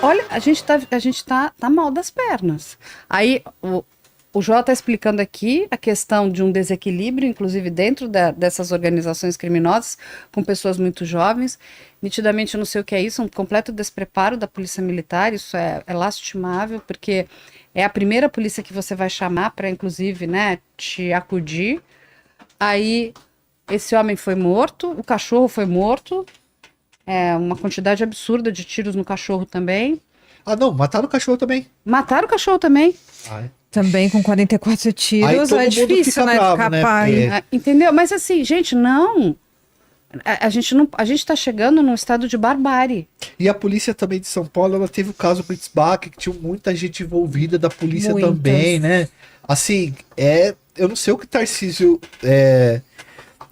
Olha, a gente tá mal das pernas. Aí o João está explicando aqui a questão de um desequilíbrio, inclusive dentro dessas organizações criminosas, com pessoas muito jovens. Nitidamente, eu não sei o que é isso, um completo despreparo da polícia militar. Isso é lastimável, porque é a primeira polícia que você vai chamar para, inclusive, né, te acudir. Aí esse homem foi morto, o cachorro foi morto, uma quantidade absurda de tiros no cachorro também. Ah, não, mataram o cachorro também. Mataram o cachorro também. Ai. Também com 44 Aí tiros todo é mundo difícil, fica né? bravo, Ficar né? pai. Porque Entendeu? Mas assim, gente, não. A gente não. A gente tá chegando num estado de barbárie. E a polícia também de São Paulo, ela teve o caso Blitzbach, que tinha muita gente envolvida da polícia Muitas. também, né? Assim, eu não sei o que Tarcísio,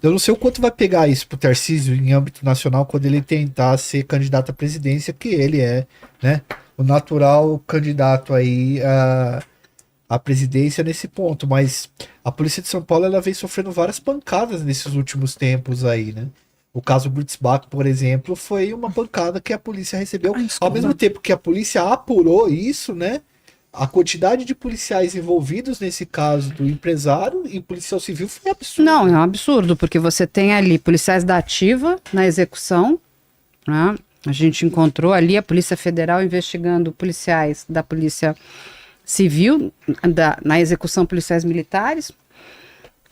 eu não sei o quanto vai pegar isso pro Tarcísio em âmbito nacional quando ele tentar ser candidato à presidência, que ele é, né? O natural candidato aí à presidência nesse ponto. Mas a polícia de São Paulo, ela vem sofrendo várias pancadas nesses últimos tempos aí, né? O caso Blitzbach, por exemplo, foi uma pancada que a polícia recebeu. Ai, Ao desculpa. mesmo tempo que a polícia apurou isso, né? A quantidade de policiais envolvidos nesse caso do empresário e policial civil foi absurda. Não, é um absurdo, porque você tem ali policiais da ativa na execução, né? A gente encontrou ali a Polícia Federal investigando policiais da Polícia Civil, na execução policiais militares,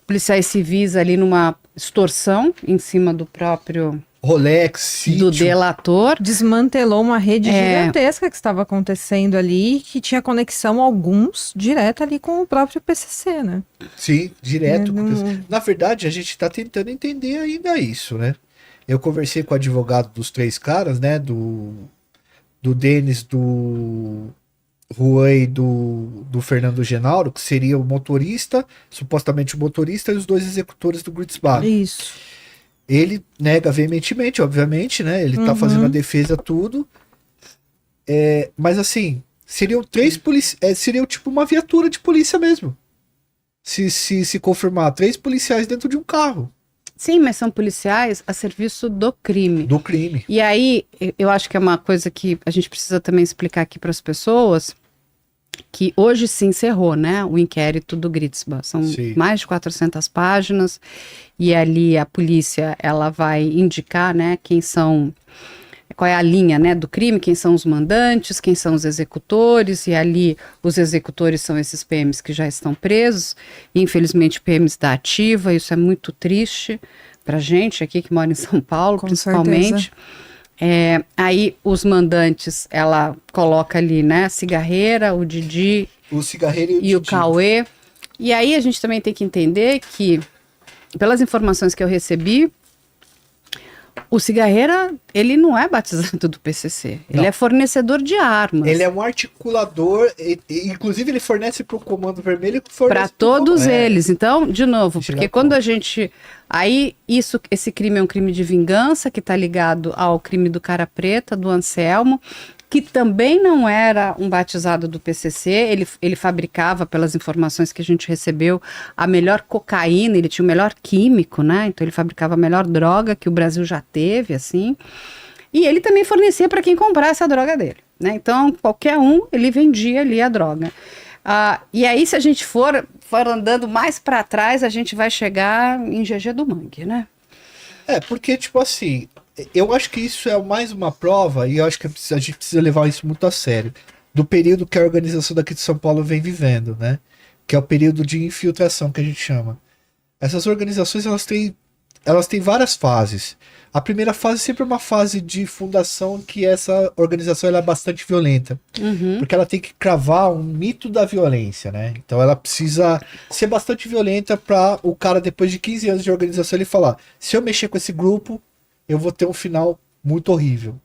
policiais civis ali numa extorsão em cima do próprio Rolex, do sítio. delator. Desmantelou uma rede É. gigantesca que estava acontecendo ali, que tinha conexão, alguns, direta ali com o próprio PCC, né? Sim, direto. Não- Na verdade, a gente está tentando entender ainda isso, né? Eu conversei com o advogado dos três caras, né? Do Denis, do Juan e do Fernando Genauro, que seria o motorista, supostamente o motorista, e os dois executores do Gritzbach. Isso. Ele nega veementemente, obviamente, né? Ele tá fazendo a defesa, tudo. Mas assim, seriam três policiais. Seria tipo uma viatura de polícia mesmo. Se confirmar, três policiais dentro de um carro Sim, mas são policiais a serviço do crime. do crime. E aí, eu acho que é uma coisa que a gente precisa também explicar aqui para as pessoas, que hoje se encerrou, né, o inquérito do Gritzbach. São Sim. mais de 400 páginas, e ali a polícia, ela vai indicar, né, qual é a linha, né, do crime, quem são os mandantes, quem são os executores, e ali os executores são esses PMs que já estão presos, e, infelizmente PMs da ativa, isso é muito triste pra gente aqui que mora em São Paulo, Com principalmente. Aí os mandantes, ela coloca ali, né, a Cigarreira, o Didi O cigarreiro e o Didi. Cauê. E aí a gente também tem que entender que, pelas informações que eu recebi, o Cigarreira, ele não é batizado do PCC. Ele Não. é fornecedor de armas. Ele é um articulador, inclusive ele fornece para o Comando Vermelho. Para todos eles. Então, de novo, Chega porque a quando conta. a gente... Aí, esse crime é um crime de vingança, que está ligado ao crime do Cara Preta, do Anselmo, que também não era um batizado do PCC, ele fabricava, pelas informações que a gente recebeu, a melhor cocaína, ele tinha o melhor químico, né? Então ele fabricava a melhor droga que o Brasil já teve, assim. E ele também fornecia para quem comprasse a droga dele, né? Então, qualquer um, ele vendia ali a droga. E aí, se a gente for andando mais para trás, a gente vai chegar em GG do Mangue, né? Porque, tipo assim, eu acho que isso é mais uma prova, e eu acho que a gente precisa levar isso muito a sério, do período que a organização daqui de São Paulo vem vivendo, né? Que é o período de infiltração que a gente chama. Essas organizações, elas têm várias fases. A primeira fase sempre é uma fase de fundação que essa organização ela é bastante violenta. Porque ela tem que cravar um mito da violência, né? Então ela precisa ser bastante violenta para o cara, depois de 15 anos de organização, ele falar: se eu mexer com esse grupo, eu vou ter um final muito horrível.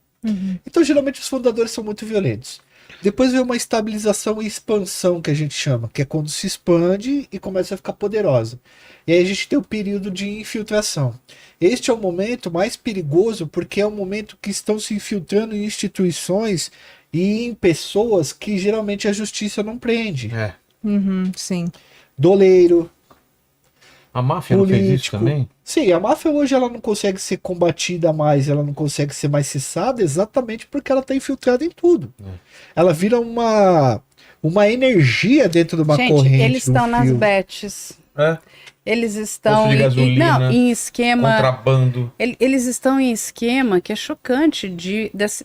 Então geralmente os fundadores são muito violentos. Depois vem uma estabilização e expansão, que a gente chama, que é quando se expande e começa a ficar poderosa. E aí a gente tem o período de infiltração. Este é o momento mais perigoso, porque é o momento que estão se infiltrando em instituições e em pessoas que geralmente a justiça não prende. Sim. Doleiro, A máfia não fez isso político. também? Sim, a máfia hoje ela não consegue ser combatida mais, ela não consegue ser mais cessada exatamente porque ela está infiltrada em tudo. Ela vira uma energia dentro de uma Gente, corrente. eles de um estão nas fio. bets. É. Eles estão Posto de gasolina, não, em esquema. Contrabando. Eles estão em esquema que é chocante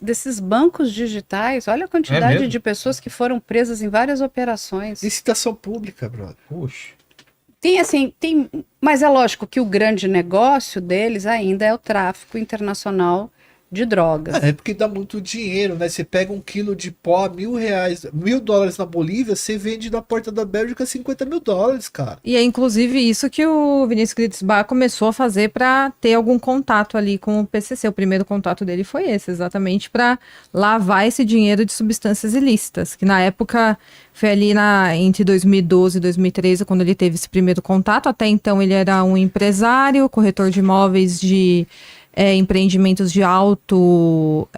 desses bancos digitais. Olha a quantidade mesmo? de pessoas que foram presas em várias operações. Licitação pública, brother. Puxa. Mas é lógico que o grande negócio deles ainda é o tráfico internacional de drogas. É porque dá muito dinheiro, né? Você pega 1 quilo de pó, R$ 1.000, $1.000 na Bolívia, você vende na porta da Bélgica $50.000, cara. E é inclusive isso que o Vinícius Gritzbach começou a fazer para ter algum contato ali com o PCC. O primeiro contato dele foi esse, exatamente para lavar esse dinheiro de substâncias ilícitas, que na época foi ali entre 2012 e 2013, quando ele teve esse primeiro contato. Até então ele era um empresário, corretor de imóveis de empreendimentos de alto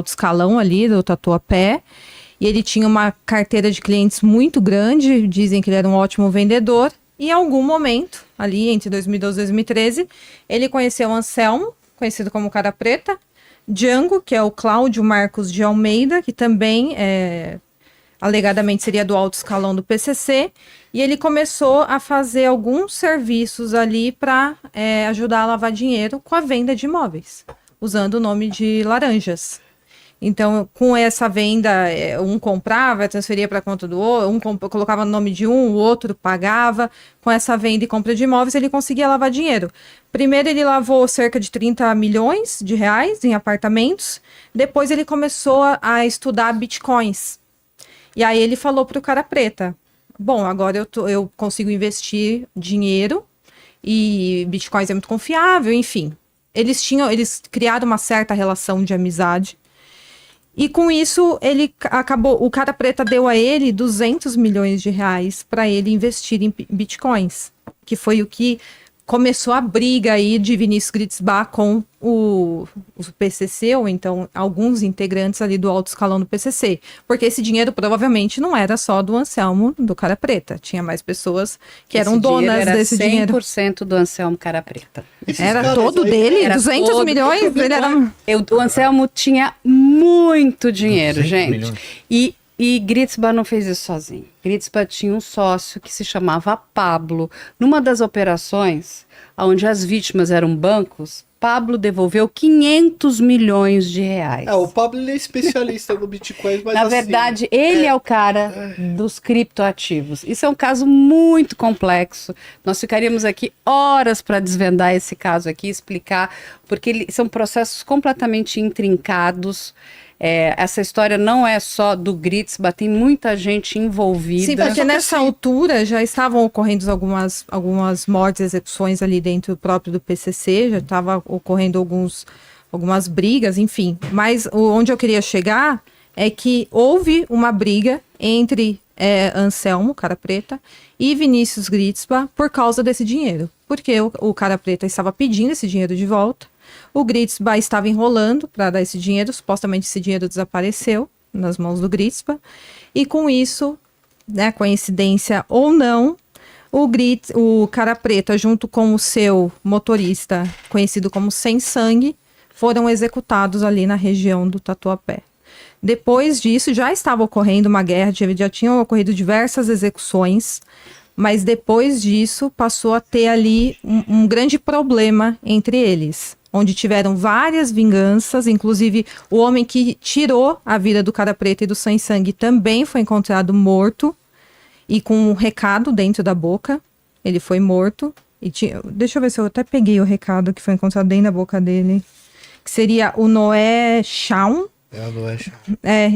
escalão ali do Tatuapé. E ele tinha uma carteira de clientes muito grande, dizem que ele era um ótimo vendedor. E em algum momento, ali entre 2012 e 2013, ele conheceu Anselmo, conhecido como Cara Preta, Django, que é o Cláudio Marcos de Almeida, que também alegadamente seria do alto escalão do PCC, e ele começou a fazer alguns serviços ali para ajudar a lavar dinheiro com a venda de imóveis, usando o nome de Laranjas. Então, com essa venda, um comprava, transferia para a conta do outro, colocava no nome de um, o outro pagava. Com essa venda e compra de imóveis, ele conseguia lavar dinheiro. Primeiro, ele lavou cerca de 30 milhões de reais em apartamentos. Depois, ele começou a estudar bitcoins. E aí, ele falou para o Cara Preta, bom, agora eu consigo investir dinheiro e bitcoins é muito confiável, enfim. Eles criaram uma certa relação de amizade. E com isso, o Cara Preta deu a ele 200 milhões de reais para ele investir em bitcoins, que foi o que começou a briga aí de Vinícius Gritzbach com o PCC, ou então alguns integrantes ali do alto escalão do PCC, porque esse dinheiro provavelmente não era só do Anselmo, do Cara Preta, tinha mais pessoas que eram donas desse dinheiro. 100% do Anselmo Cara Preta. Era todo dele? Era 200 todo. milhões? Ele era... O Anselmo tinha muito dinheiro, 200 gente. milhões. E Gritzbach não fez isso sozinho. Gritzbach tinha um sócio que se chamava Pablo. Numa das operações, onde as vítimas eram bancos, Pablo devolveu 500 milhões de reais. O Pablo ele é especialista no Bitcoin, mas Na verdade, ele é o cara dos criptoativos. Isso é um caso muito complexo. Nós ficaríamos aqui horas para desvendar esse caso aqui, explicar, porque são processos completamente intrincados. Essa história não é só do Gritzbach, tem muita gente envolvida. Sim, porque nessa altura já estavam ocorrendo algumas mortes, execuções ali dentro próprio do PCC, já estava ocorrendo algumas brigas, enfim. Mas onde eu queria chegar é que houve uma briga entre Anselmo, Cara Preta, e Vinícius Gritzbach por causa desse dinheiro. Porque o Cara Preta estava pedindo esse dinheiro de volta. O Gritzbach estava enrolando para dar esse dinheiro, supostamente esse dinheiro desapareceu nas mãos do Gritzbach, e com isso, né, coincidência ou não, o Cara Preta, junto com o seu motorista, conhecido como Sem Sangue, foram executados ali na região do Tatuapé. Depois disso, já estava ocorrendo uma guerra, já tinham ocorrido diversas execuções, mas depois disso passou a ter ali um grande problema entre eles, onde tiveram várias vinganças, inclusive o homem que tirou a vida do Cara Preta e do Sem Sangue também foi encontrado morto e com um recado dentro da boca. Ele foi morto. Deixa eu ver se eu até peguei o recado que foi encontrado dentro da boca dele, que seria o Noé Shaun. o Noé Shaun.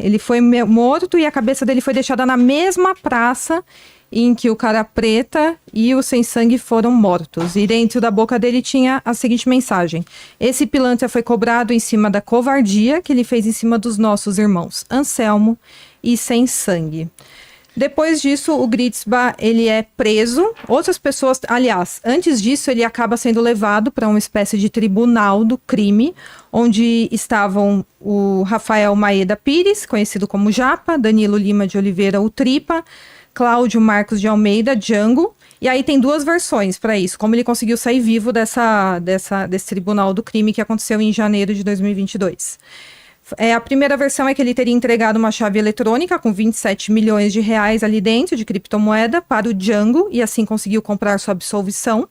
Ele foi morto e a cabeça dele foi deixada na mesma praça em que o Cara Preta e o Sem Sangue foram mortos. E dentro da boca dele tinha a seguinte mensagem: esse pilantra foi cobrado em cima da covardia que ele fez em cima dos nossos irmãos Anselmo e Sem Sangue. Depois disso, o Gritzbach, ele é preso. Outras pessoas, aliás, antes disso, ele acaba sendo levado para uma espécie de tribunal do crime, onde estavam o Rafael Maeda Pires, conhecido como Japa, Danilo Lima de Oliveira, o Tripa, Cláudio Marcos de Almeida, Django, E aí tem duas versões para isso, como ele conseguiu sair vivo desse tribunal do crime que aconteceu em janeiro de 2022. A primeira versão é que ele teria entregado uma chave eletrônica com 27 milhões de reais ali dentro de criptomoeda para o Django e assim conseguiu comprar sua absolvição.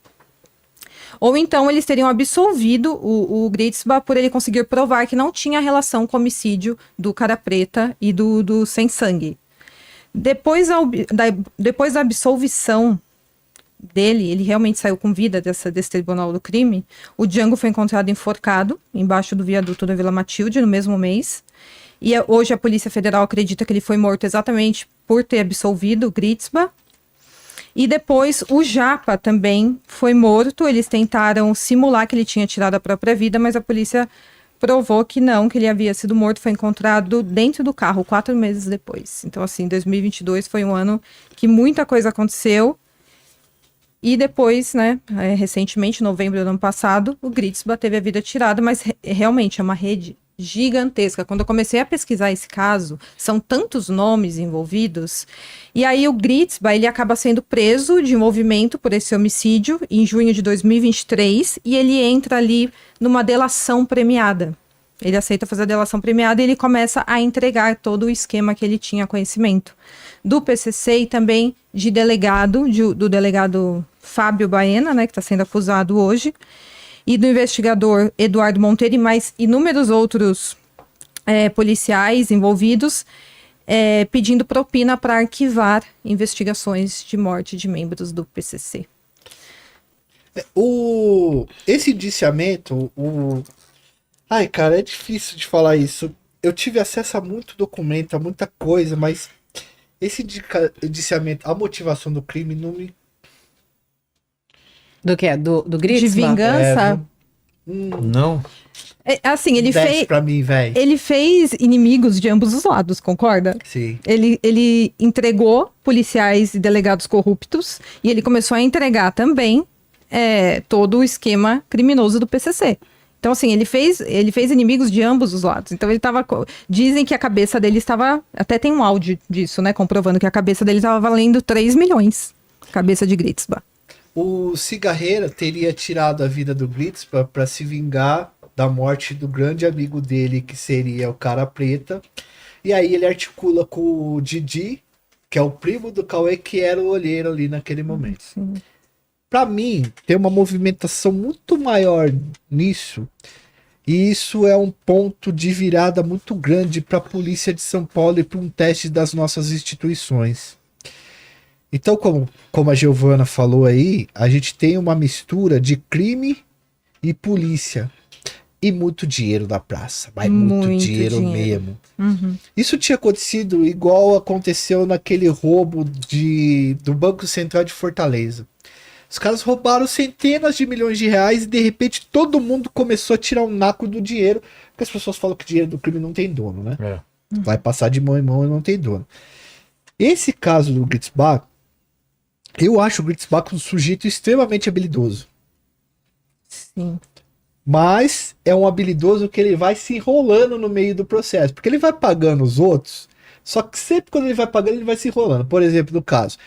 Ou então eles teriam absolvido o Gritzba por ele conseguir provar que não tinha relação com o homicídio do Cara Preta e do Sem Sangue. Depois da absolvição dele, ele realmente saiu com vida desse tribunal do crime. O Django foi encontrado enforcado embaixo do viaduto da Vila Matilde no mesmo mês. E hoje a Polícia Federal acredita que ele foi morto exatamente por ter absolvido o Gritzba. E depois o Japa também foi morto. Eles tentaram simular que ele tinha tirado a própria vida, mas a polícia provou que não, que ele havia sido morto. Foi encontrado dentro do carro 4 meses depois. Então, assim, 2022 foi um ano que muita coisa aconteceu. E depois, né, recentemente, em novembro do ano passado, o Gritzba teve a vida tirada, mas realmente é uma rede gigantesca. Quando eu comecei a pesquisar esse caso, são tantos nomes envolvidos, e aí o Gritzba, ele acaba sendo preso de envolvimento por esse homicídio em junho de 2023, e ele entra ali numa delação premiada. Ele aceita fazer a delação premiada e ele começa a entregar todo o esquema que ele tinha conhecimento do PCC e também do delegado Fábio Baena, né, que está sendo acusado hoje, e do investigador Eduardo Monteiro e mais inúmeros outros policiais envolvidos, pedindo propina para arquivar investigações de morte de membros do PCC. Esse indiciamento, Ai, cara, é difícil de falar isso. Eu tive acesso a muito documento, a muita coisa, mas esse indiciamento, a motivação do crime não me... Do quê? Do Gritzba? De vingança? Não. Assim, ele desce fez... pra mim, velho. Ele fez inimigos de ambos os lados, concorda? Sim. Ele entregou policiais e delegados corruptos e ele começou a entregar também todo o esquema criminoso do PCC. Então, assim, ele fez inimigos de ambos os lados. Então, ele tava... Dizem que a cabeça dele estava... Até tem um áudio disso, né? Comprovando que a cabeça dele estava valendo 3 milhões. Cabeça de Gritzba. O Cigarreira teria tirado a vida do Gritzba para se vingar da morte do grande amigo dele, que seria o Cara Preta. E aí ele articula com o Didi, que é o primo do Cauê, que era o olheiro ali naquele momento. Sim. Para mim, tem uma movimentação muito maior nisso. E isso é um ponto de virada muito grande para a polícia de São Paulo e para um teste das nossas instituições. Então, como a Giovana falou aí, a gente tem uma mistura de crime e polícia. E muito dinheiro na praça. Mas muito dinheiro mesmo. Uhum. Isso tinha acontecido igual aconteceu naquele roubo do Banco Central de Fortaleza. Os caras roubaram centenas de milhões de reais e de repente todo mundo começou a tirar um naco do dinheiro. Porque as pessoas falam que dinheiro do crime não tem dono, né? É. Vai passar de mão em mão e não tem dono. Esse caso do Gritzba, eu acho o Gritzba um sujeito extremamente habilidoso. Sim. Mas é um habilidoso que ele vai se enrolando no meio do processo. Porque ele vai pagando os outros, só que sempre quando ele vai pagando, ele vai se enrolando. Por exemplo, no caso,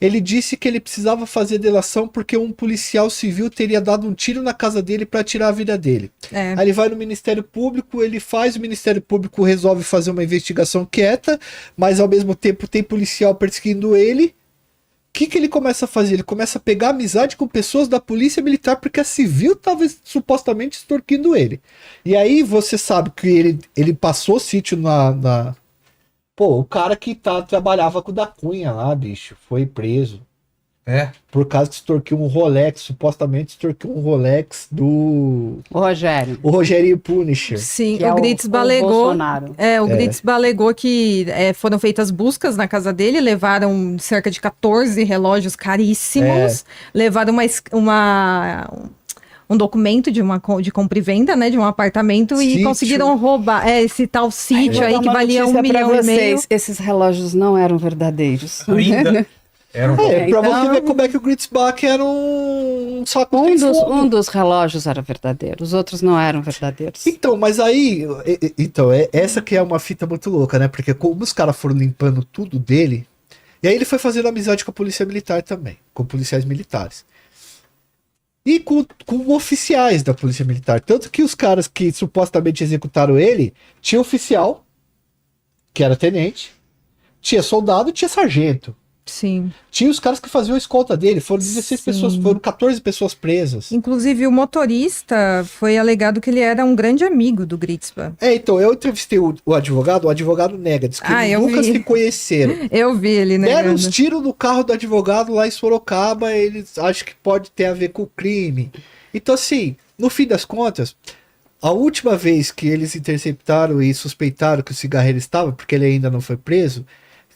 ele disse que ele precisava fazer delação porque um policial civil teria dado um tiro na casa dele para tirar a vida dele. Aí ele vai no Ministério Público, ele faz, o Ministério Público resolve fazer uma investigação quieta, mas ao mesmo tempo tem policial perseguindo ele. O que ele começa a fazer? Ele começa a pegar amizade com pessoas da polícia militar porque a civil estava supostamente extorquindo ele. E aí você sabe que ele passou sítio na... Pô, o cara que trabalhava com o da Cunha lá, bicho, foi preso. É? Por causa que extorquiu um Rolex, supostamente extorquiu um Rolex do... O Rogério. O Rogério Punisher. Sim, Que o é Gritzba o alegou. Bolsonaro. O Gritzba alegou que foram feitas buscas na casa dele, levaram cerca de 14 relógios caríssimos, levaram um documento de compra e venda, né, de um apartamento Sítio. E conseguiram roubar esse tal sítio aí que valia 1,5 milhão. Esses relógios não eram verdadeiros. Ainda. Era um Pra então- você ver como é que o Gritzbach era um saco de fogo. Um dos relógios era verdadeiro, os outros não eram verdadeiros. Então, mas aí... Então, essa que é uma fita muito louca, né? Porque como os caras foram limpando tudo dele, E aí ele foi fazendo amizade com a polícia militar também, com policiais militares. E com oficiais da polícia militar. Tanto que os caras que supostamente executaram ele, tinha oficial, que era tenente, tinha soldado e tinha sargento. Sim. Tinha os caras que faziam a escolta dele, foram 16 Sim. pessoas, foram 14 pessoas presas. Inclusive, o motorista foi alegado que ele era um grande amigo do Gritzba. Então, eu entrevistei o advogado nega, disse que eles eu nunca vi. se conheceram. Eu vi ele, né? Deram uns tiros no carro do advogado lá em Sorocaba, eles acham que pode ter a ver com o crime. Então, assim, no fim das contas, a última vez que eles interceptaram e suspeitaram que o cigarreiro estava, porque ele ainda não foi preso,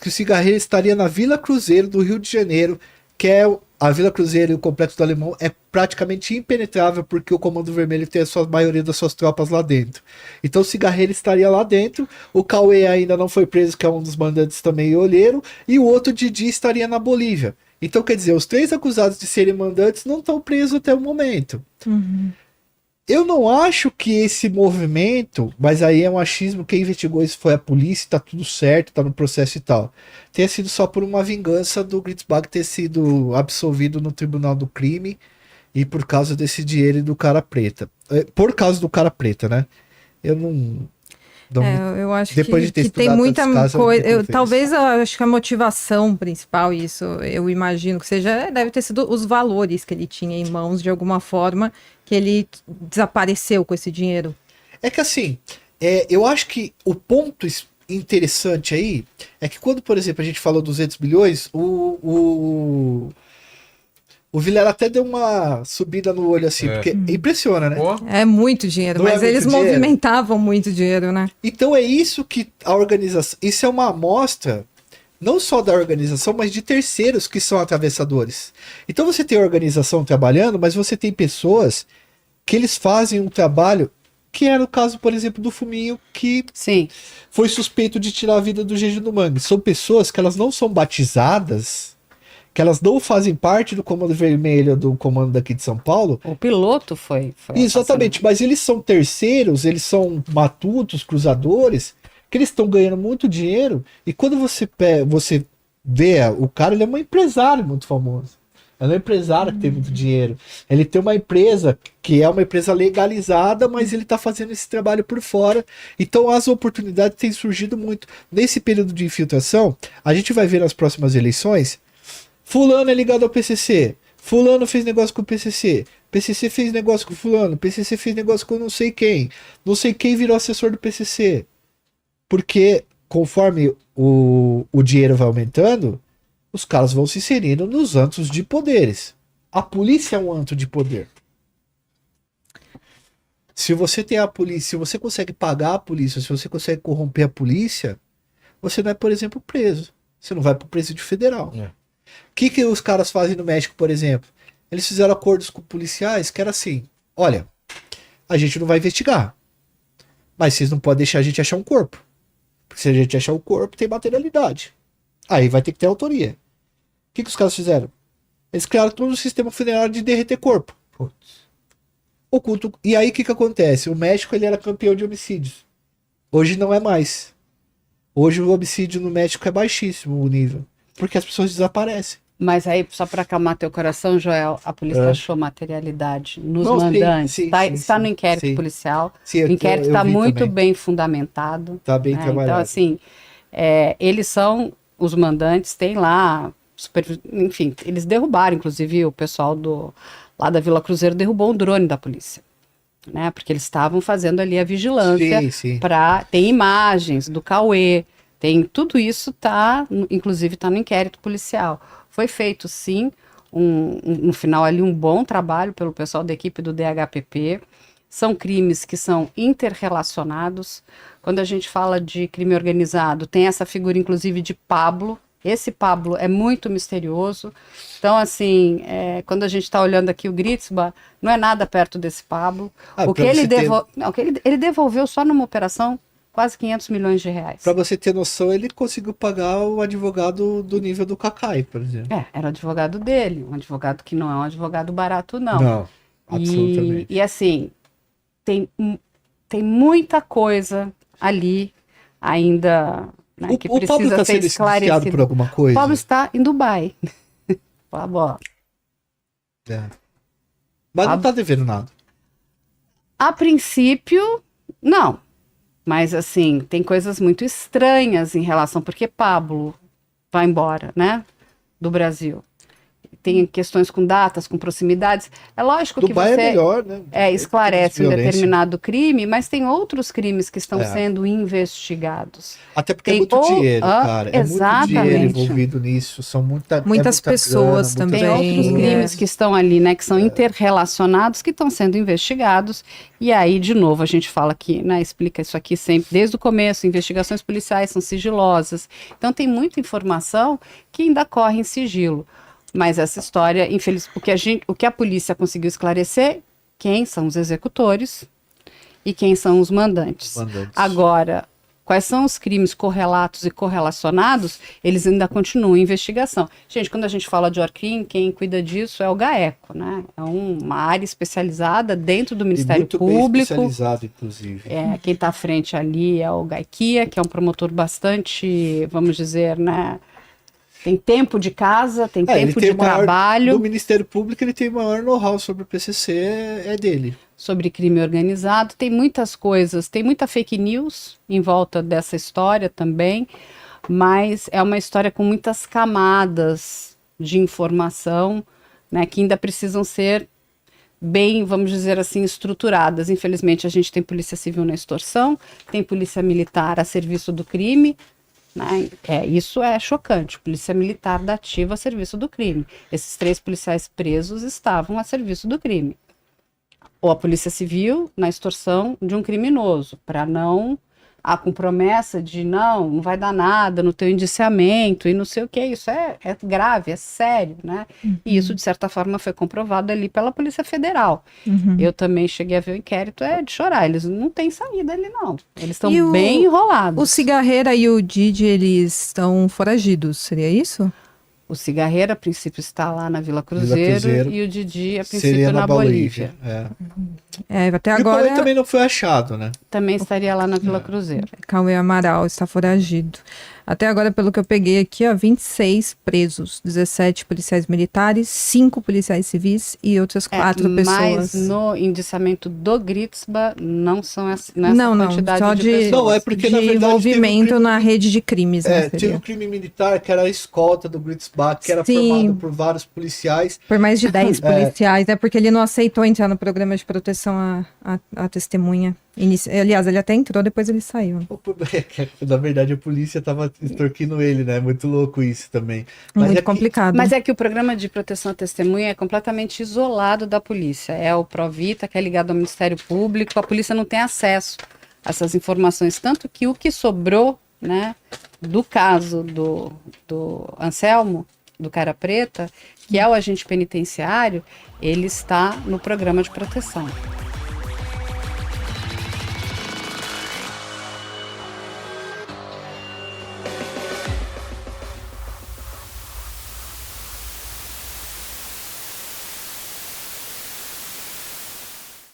que o cigarreiro estaria na Vila Cruzeiro do Rio de Janeiro, que é a Vila Cruzeiro e o Complexo do Alemão é praticamente impenetrável porque o Comando Vermelho tem a maioria das suas tropas lá dentro. Então o cigarreiro estaria lá dentro, o Cauê ainda não foi preso, que é um dos mandantes também, e olheiro, e o outro Didi estaria na Bolívia. Então quer dizer, os 3 acusados de serem mandantes não estão presos até o momento. Uhum. Eu não acho que esse movimento, mas aí é um achismo, quem investigou isso foi a polícia, tá tudo certo, tá no processo e tal. Tenha sido só por uma vingança do Gritzbach ter sido absolvido no tribunal do crime e por causa desse dinheiro e do cara preta. Por causa do cara preta, né? Eu não Eu acho Depois que, de ter que tem estudado muita tantos casos, coisa. eu confesso. Talvez eu acho que a motivação principal, isso eu imagino que seja, deve ter sido os valores que ele tinha em mãos de alguma forma, que ele desapareceu com esse dinheiro. É que assim, eu acho que o ponto interessante aí é que quando, por exemplo, a gente falou 200 bilhões, o Vilela até deu uma subida no olho assim, porque impressiona, né? Pô, É muito dinheiro, Não é mas eles muito dinheiro? movimentavam muito dinheiro, né? Então é isso que a organização. Isso é uma amostra, não só da organização, mas de terceiros que são atravessadores. Então você tem a organização trabalhando, mas você tem pessoas que eles fazem um trabalho, que era o caso, por exemplo, do Fuminho, que Sim. foi suspeito de tirar a vida do Gigi do Mangue. São pessoas que elas não são batizadas, que elas não fazem parte do Comando Vermelho, do comando daqui de São Paulo. O piloto foi Exatamente, mas eles são terceiros, eles são matutos, cruzadores, que eles estão ganhando muito dinheiro, e quando você vê o cara, ele é um empresário muito famoso. É um empresário que tem muito dinheiro. Ele tem uma empresa que é uma empresa legalizada, mas ele está fazendo esse trabalho por fora. Então as oportunidades têm surgido muito. Nesse período de infiltração, a gente vai ver nas próximas eleições, fulano é ligado ao PCC, fulano fez negócio com o PCC, PCC fez negócio com fulano, PCC fez negócio com não sei quem virou assessor do PCC. Porque conforme o dinheiro vai aumentando, os caras vão se inserindo nos antros de poderes. A polícia é um antro de poder. Se você tem a polícia, se você consegue pagar a polícia, se você consegue corromper a polícia, você não é, por exemplo, preso. Você não vai para o presídio federal. O que os caras fazem no México, por exemplo? Eles fizeram acordos com policiais que era assim: olha, a gente não vai investigar, mas vocês não podem deixar a gente achar um corpo. Porque se a gente achar o corpo, tem materialidade. Aí vai ter que ter autoria. O que os caras fizeram? Eles criaram todo um sistema federal de derreter corpo. Oculto. E aí o que acontece? O México ele era campeão de homicídios. Hoje não é mais. Hoje o homicídio no México é baixíssimo o nível. Porque as pessoas desaparecem. Mas aí, só para acalmar teu coração, Joel, a polícia achou materialidade nos Não, mandantes. sim, Está sim, no inquérito sim. policial. Sim, O inquérito eu está vi muito também. bem fundamentado. Tá bem né? trabalhado. Então, assim, eles são os mandantes, tem lá, enfim, eles derrubaram, inclusive, o pessoal lá da Vila Cruzeiro derrubou um drone da polícia. Né? Porque eles estavam fazendo ali a vigilância. Sim. Tem imagens do Cauê. Tudo isso inclusive está no inquérito policial. Foi feito, sim, no final ali, um bom trabalho pelo pessoal da equipe do DHPP. São crimes que são interrelacionados. Quando a gente fala de crime organizado, tem essa figura, inclusive, de Pablo. Esse Pablo é muito misterioso. Então, assim, quando a gente está olhando aqui o Gritzba, não é nada perto desse Pablo. O que ele devolveu só numa operação quase 500 milhões de reais. Pra você ter noção, ele conseguiu pagar o advogado do nível do Cacai, por exemplo. Era o advogado dele, um advogado que não é um advogado barato, não. Não, absolutamente. E assim, tem muita coisa ali ainda né, que O Pablo precisa está ser sendo indiciado esclarecido. por alguma O coisa? Pablo está em Dubai. Pablo, ó. É. Mas não tá devendo nada. A princípio, não. Mas, assim, tem coisas muito estranhas em relação... Porque Pablo vai embora, né? Do Brasil. Tem questões com datas, com proximidades. É lógico Dubai que você... é melhor, né? esclarece um Violência. determinado crime, mas tem outros crimes que estão É. sendo investigados. Até porque é Tem muito dinheiro, cara. É muito dinheiro exatamente. envolvido nisso. São Muitas muita pessoas grana, também. Tem outros É. crimes que estão ali, né, que são interrelacionados, que estão sendo investigados. E aí, de novo, a gente fala aqui, né, explica isso aqui sempre, desde o começo, investigações policiais são sigilosas. Então, tem muita informação que ainda corre em sigilo. Mas essa história, o que a polícia conseguiu esclarecer, quem são os executores e quem são os mandantes. Agora, quais são os crimes correlatos e correlacionados, eles ainda continuam em investigação. Gente, quando a gente fala de ORCRIM, quem cuida disso é o GAECO, né? É uma área especializada dentro do Ministério muito bem Público. especializado, inclusive. Quem está à frente ali é o Gaiquia, que é um promotor bastante, vamos dizer, né? Tem tempo de casa, tem tempo de trabalho. Do Ministério Público, ele tem o maior know-how sobre o PCC, é dele. Sobre crime organizado. Tem muitas coisas, tem muita fake news em volta dessa história também, mas é uma história com muitas camadas de informação, né, que ainda precisam ser bem, vamos dizer assim, estruturadas. Infelizmente, a gente tem polícia civil na extorsão, tem polícia militar a serviço do crime, né? Isso é chocante. Polícia Militar da ativa a serviço do crime. Esses 3 policiais presos estavam a serviço do crime. Ou a Polícia Civil na extorsão de um criminoso, para não... com promessa de não vai dar nada no teu indiciamento e não sei o que. Isso é grave, é sério, né? E isso, de certa forma, foi comprovado ali pela Polícia Federal. Eu também cheguei a ver o inquérito, de chorar. Eles não têm saída ali, não. Eles estão bem enrolados. O Cigarreira e o Didi, eles estão foragidos, seria isso? O Cigarreira, a princípio, está lá na Vila Cruzeiro e o Didi, a princípio, seria na Bolívia. Até E agora... o Cauê também não foi achado, né? Também estaria lá na Vila Cruzeiro. Cauê Amaral está foragido. Até agora, pelo que eu peguei aqui, 26 presos, 17 policiais militares, 5 policiais civis e outras 4 pessoas. Mas no indiciamento do Gritsba não são nessa quantidade só de de pessoas. Não, é porque, de na verdade, envolvimento na rede de crimes. Teve um crime militar que era a escolta do Gritzbach, que era Sim. formado por vários policiais. Por mais de 10 policiais, porque ele não aceitou entrar no programa de proteção à testemunha. Aliás, ele até entrou, depois ele saiu. Na verdade, a polícia estava extorquindo ele, né? Muito louco isso também. Mas Muito complicado. Mas é que o programa de proteção à testemunha é completamente isolado da polícia. É o Provita, que é ligado ao Ministério Público. A polícia não tem acesso a essas informações. Tanto que o que sobrou, né, do caso do Anselmo, do Cara Preta, que é o agente penitenciário, ele está no programa de proteção.